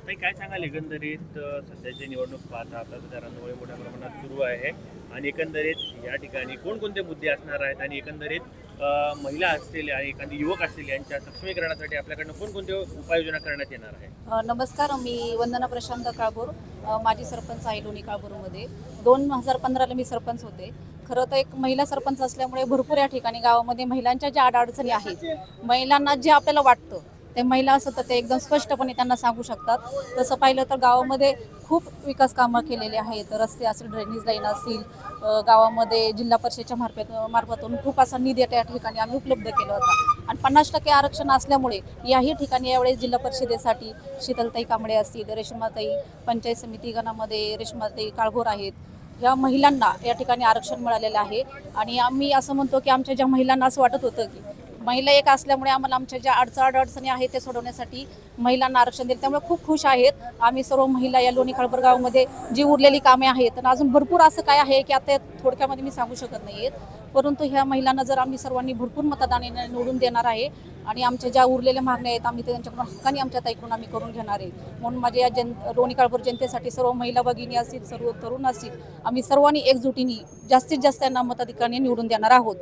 ताई काय सांगाल एकंदरीत सध्याची निवडणूक पाहता आता तर रणधुमाळी मोठ्या प्रमाणात सुरू आहे आणि एकंदरीत या ठिकाणी कोणकोणते मुद्दे असणार आहेत आणि एकंदरीत महिला असतील आणि एखादी युवक असतील यांच्या सक्षमीकरणासाठी आपल्याकडनं कोणकोणते उपाययोजना करण्यात येणार आहे? नमस्कार, मी वंदना प्रशांत काळभोर, माजी सरपंच आहे लोणी काळभोरमध्ये. 2015ला मी सरपंच होते. खरं तर एक महिला सरपंच असल्यामुळे भरपूर या ठिकाणी गावामध्ये महिलांच्या ज्या अडचणी आहेत, महिलांना जे आपल्याला वाटतं ते महिला असं तर ते एकदम स्पष्टपणे त्यांना सांगू शकतात. तसं पाहिलं तर गावामध्ये खूप विकास कामं केलेली आहेत. रस्ते असेल, ड्रेनेज लाईन असतील, गावामध्ये जिल्हा परिषदेच्या मार्फतून खूप असा निधी त्या ठिकाणी आम्ही उपलब्ध केला होता. आणि 50% आरक्षण असल्यामुळे याही ठिकाणी यावेळेस जिल्हा परिषदेसाठी शीतलताई कांबळे असतील, रेश्माताई पंचायत समिती गणामध्ये रेश्माताई काळभोर आहेत. या महिलांना या ठिकाणी आरक्षण मिळालेलं आहे. आणि आम्ही असं म्हणतो की आमच्या ज्या महिलांना असं वाटत होतं की महिला एक असल्यामुळे आम्हाला आमच्या ज्या अडचणी आहेत ते सोडवण्यासाठी महिलांना आरक्षण दिलं, त्यामुळे खूप खुश आहेत आम्ही सर्व महिला या लोणी काळभोर गावामध्ये. जी उरलेली कामे आहेत आणि अजून भरपूर असं काय आहे की आता थोडक्यामध्ये मी सांगू शकत नाही आहेत, परंतु ह्या महिलांना जर आम्ही सर्वांनी भरपूर मतदानाने निवडून देणार आहे आणि आमच्या ज्या उरलेल्या मागण्या आहेत आम्ही त्यांच्याकडून हक्काने आमच्या ताईकडून आम्ही करून घेणार आहे. म्हणून माझ्या या लोणी काळभोर जनतेसाठी सर्व महिला भगिनी असतील, सर्व तरुण असतील, आम्ही सर्वांनी एकजुटीने जास्तीत जास्त त्यांना मताधिकाने निवडून देणार आहोत.